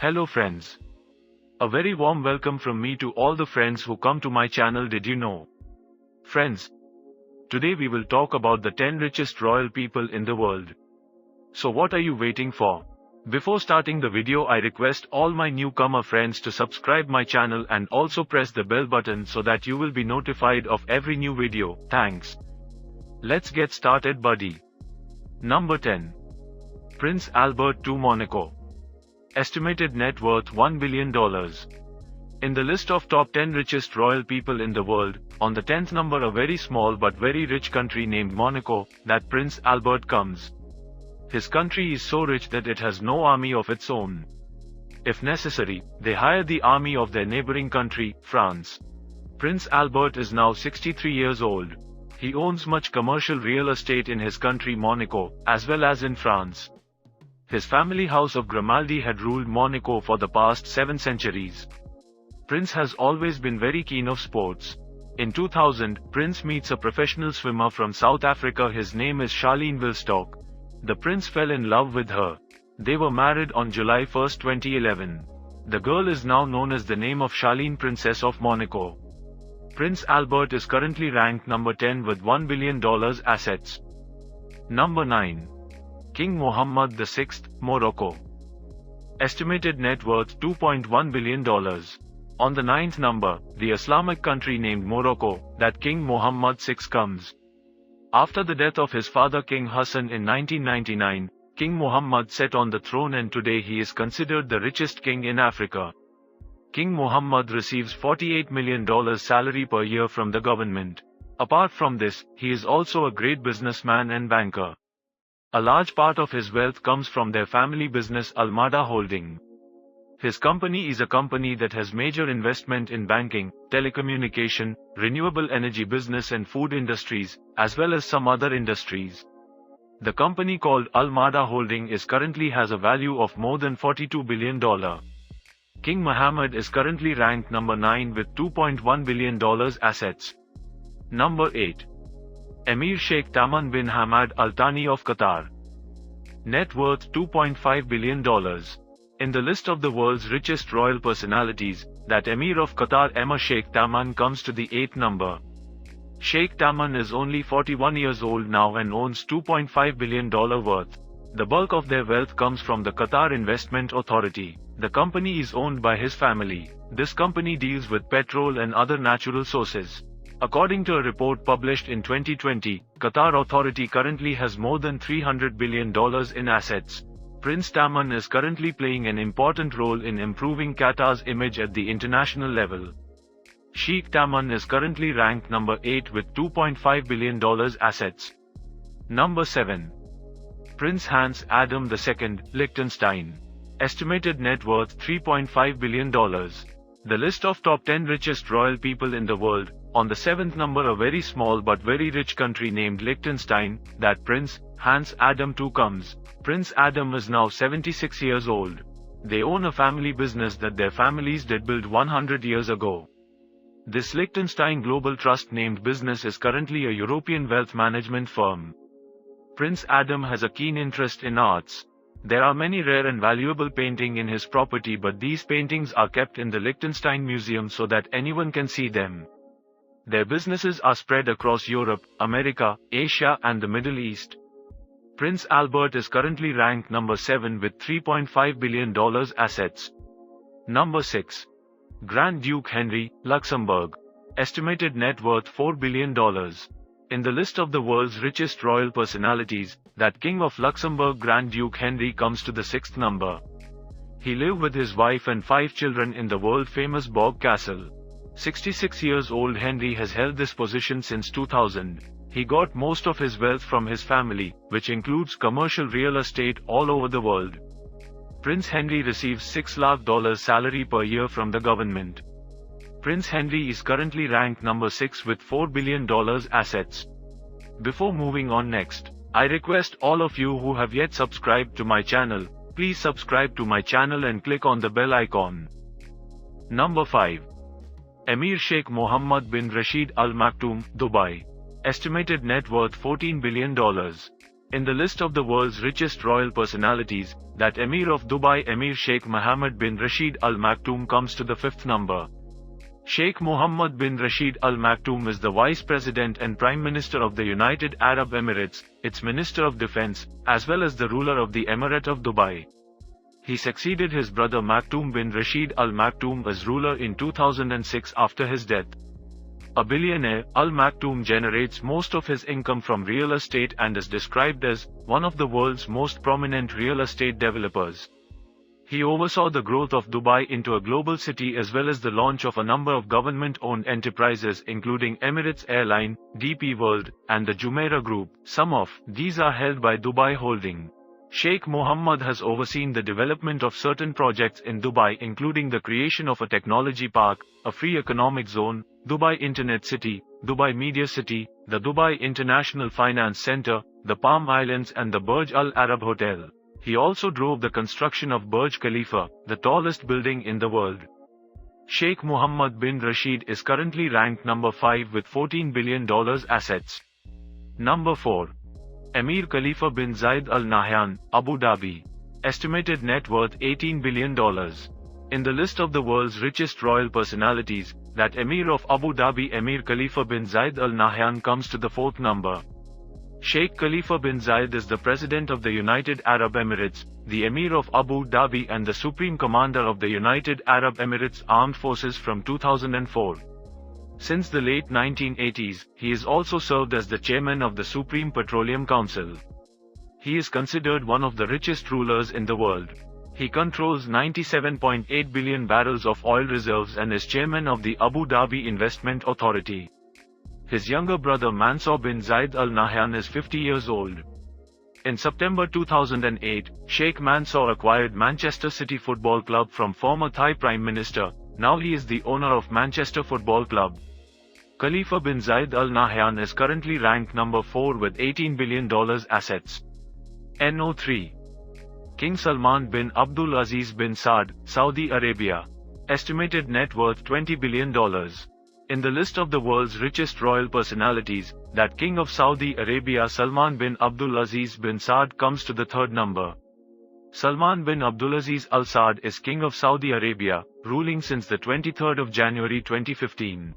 Hello friends. A very warm welcome from me to all the friends who come to my channel. Did you know? Friends, today we will talk about the 10 richest royal people in the world. So what are you waiting for? Before starting the video, I request all my newcomer friends to subscribe my channel and also press the bell button so that you will be notified of every new video. Thanks. Let's get started, buddy. Number 10. Prince Albert II, Monaco. Estimated net worth $1 billion. In the list of top 10 richest royal people in the world, on the 10th number a very small but very rich country named Monaco, that Prince Albert comes. His country is so rich that it has no army of its own. If necessary, they hire the army of their neighboring country, France. Prince Albert is now 63 years old. He owns much commercial real estate in his country Monaco, as well as in France. His family house of Grimaldi had ruled Monaco for the past 7 centuries. Prince has always been very keen of sports. In 2000, Prince meets a professional swimmer from South Africa. His name is Charlene Wilstock. The Prince fell in love with her. They were married on July 1, 2011. The girl is now known as the name of Charlene, Princess of Monaco. Prince Albert is currently ranked number 10 with $1 billion assets. Number 9. King Mohammed VI, Morocco. Estimated net worth $2.1 billion. On the 9th number, the Islamic country named Morocco, that King Mohammed VI comes. After the death of his father King Hassan in 1999, King Mohammed sat on the throne and today he is considered the richest king in Africa. King Mohammed receives $48 million salary per year from the government. Apart from this, he is also a great businessman and banker. A large part of his wealth comes from their family business Almada Holding. His company is a company that has major investment in banking, telecommunication, renewable energy business and food industries, as well as some other industries. The company called Almada Holding currently has a value of more than $42 billion. King Mohammed is currently ranked number 9 with $2.1 billion assets. Number 8. Emir Sheikh Tamim bin Hamad Al Thani of Qatar. Net worth $2.5 billion. In the list of the world's richest royal personalities, that Emir of Qatar Emir Sheikh Tamim comes to the 8th number. Sheikh Tamim is only 41 years old now and owns $2.5 billion worth. The bulk of their wealth comes from the Qatar Investment Authority. The company is owned by his family. This company deals with petrol and other natural sources. According to a report published in 2020, Qatar Authority currently has more than $300 billion in assets. Prince Tamim is currently playing an important role in improving Qatar's image at the international level. Sheikh Tamim is currently ranked number 8 with $2.5 billion assets. Number 7. Prince Hans Adam II, Liechtenstein. Estimated net worth $3.5 billion. The list of top 10 richest royal people in the world, on the 7th number a very small but very rich country named Liechtenstein, that Prince Hans Adam II comes. Prince Adam is now 76 years old. They own a family business that their families did build 100 years ago. This Liechtenstein Global Trust named business is currently a European wealth management firm. Prince Adam has a keen interest in arts. There are many rare and valuable paintings in his property, but these paintings are kept in the Liechtenstein Museum so that anyone can see them. Their businesses are spread across Europe, America, Asia and the Middle East. Prince Albert is currently ranked number 7 with $3.5 billion assets. Number 6. Grand Duke Henry, Luxembourg. Estimated net worth $4 billion. In the list of the world's richest royal personalities, that King of Luxembourg Grand Duke Henry comes to the 6th number. He lived with his wife and 5 children in the world-famous Bourg Castle. 66 years old Henry has held this position since 2000. He got most of his wealth from his family, which includes commercial real estate all over the world. Prince Henry receives $6 lakh salary per year from the government. Prince Henry is currently ranked number 6 with $4 billion assets. Before moving on next, I request all of you who have yet subscribed to my channel, please subscribe to my channel and click on the bell icon. Number 5. Emir Sheikh Mohammed bin Rashid Al Maktoum, Dubai. Estimated net worth $14 billion. In the list of the world's richest royal personalities, that Emir of Dubai Emir Sheikh Mohammed bin Rashid Al Maktoum comes to the fifth number. Sheikh Mohammed bin Rashid Al Maktoum is the Vice President and Prime Minister of the United Arab Emirates, its Minister of Defense, as well as the ruler of the Emirate of Dubai. He succeeded his brother Maktoum bin Rashid Al Maktoum as ruler in 2006 after his death. A billionaire, Al Maktoum generates most of his income from real estate and is described as one of the world's most prominent real estate developers. He oversaw the growth of Dubai into a global city as well as the launch of a number of government-owned enterprises including Emirates Airline, DP World, and the Jumeirah Group. Some of these are held by Dubai Holding. Sheikh Mohammed has overseen the development of certain projects in Dubai including the creation of a technology park, a free economic zone, Dubai Internet City, Dubai Media City, the Dubai International Finance Center, the Palm Islands and the Burj Al Arab Hotel. He also drove the construction of Burj Khalifa, the tallest building in the world. Sheikh Mohammed bin Rashid is currently ranked number 5 with $14 billion assets. Number 4. Emir Khalifa bin Zayed Al Nahyan, Abu Dhabi. Estimated net worth $18 billion. In the list of the world's richest royal personalities, that Emir of Abu Dhabi Emir Khalifa bin Zayed Al Nahyan comes to the fourth number. Sheikh Khalifa bin Zayed is the President of the United Arab Emirates, the Emir of Abu Dhabi and the Supreme Commander of the United Arab Emirates Armed Forces from 2004. Since the late 1980s, he has also served as the Chairman of the Supreme Petroleum Council. He is considered one of the richest rulers in the world. He controls 97.8 billion barrels of oil reserves and is Chairman of the Abu Dhabi Investment Authority. His younger brother Mansour bin Zayed Al Nahyan is 50 years old. In September 2008, Sheikh Mansour acquired Manchester City Football Club from former Thai Prime Minister. Now he is the owner of Manchester Football Club. Khalifa bin Zayed Al Nahyan is currently ranked number 4 with $18 billion assets. No3. King Salman bin Abdul Aziz bin Saud, Saudi Arabia. Estimated net worth $20 billion. In the list of the world's richest royal personalities, that King of Saudi Arabia Salman bin Abdulaziz bin Saud comes to the third number. Salman bin Abdulaziz Al Saud is King of Saudi Arabia, ruling since the 23rd of January 2015.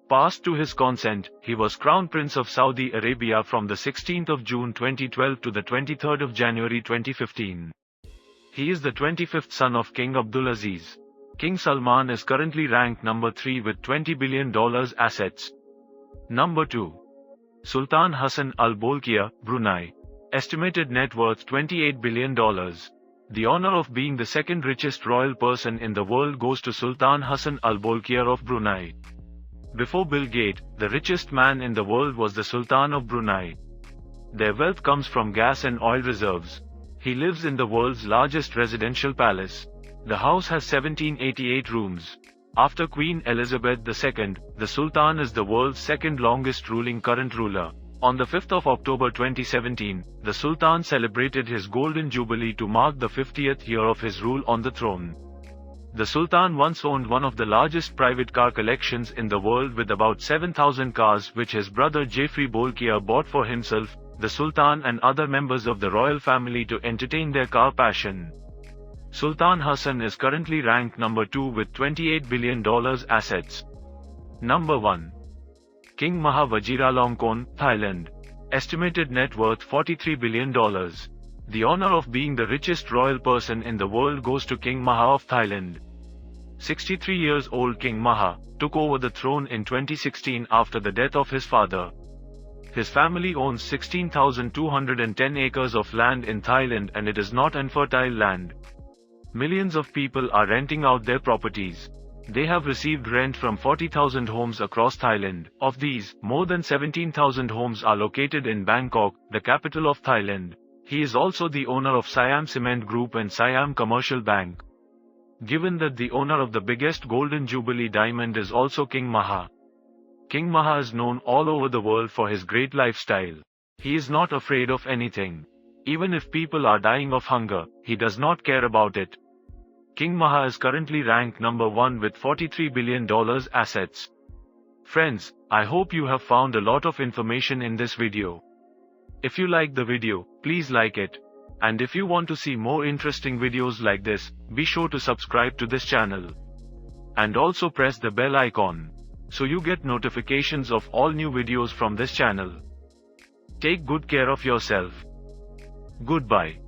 Passed to his consent, he was Crown Prince of Saudi Arabia from the 16th of June 2012 to the 23rd of January 2015. He is the 25th son of King Abdulaziz. King Salman is currently ranked number 3 with $20 billion assets. Number 2. Sultan Hassan Al Bolkiah, Brunei. Estimated net worth $28 billion. The honor of being the second richest royal person in the world goes to Sultan Hassan Al Bolkiah of Brunei. Before Bill Gates, the richest man in the world was the Sultan of Brunei. Their wealth comes from gas and oil reserves. He lives in the world's largest residential palace. The house has 1788 rooms. After Queen Elizabeth II, the Sultan is the world's second longest ruling current ruler. On the 5th of October 2017, the Sultan celebrated his Golden Jubilee to mark the 50th year of his rule on the throne. The Sultan once owned one of the largest private car collections in the world with about 7,000 cars which his brother Jeffrey Bolkiah bought for himself, the Sultan and other members of the royal family to entertain their car passion. Sultan Hassan is currently ranked number 2 with $28 billion assets. Number 1. King Maha Vajiralongkorn, Thailand. Estimated net worth $43 billion. The honor of being the richest royal person in the world goes to King Maha of Thailand. 63 years old King Maha took over the throne in 2016 after the death of his father. His family owns 16,210 acres of land in Thailand and it is not infertile land. Millions of people are renting out their properties. They have received rent from 40,000 homes across Thailand. Of these, more than 17,000 homes are located in Bangkok, the capital of Thailand. He is also the owner of Siam Cement Group and Siam Commercial Bank. Given that the owner of the biggest Golden Jubilee diamond is also King Maha. King Maha is known all over the world for his great lifestyle. He is not afraid of anything. Even if people are dying of hunger, he does not care about it. King Maha is currently ranked number 1 with $43 billion assets. Friends, I hope you have found a lot of information in this video. If you like the video, please like it. And if you want to see more interesting videos like this, be sure to subscribe to this channel. And also press the bell icon, so you get notifications of all new videos from this channel. Take good care of yourself. Goodbye.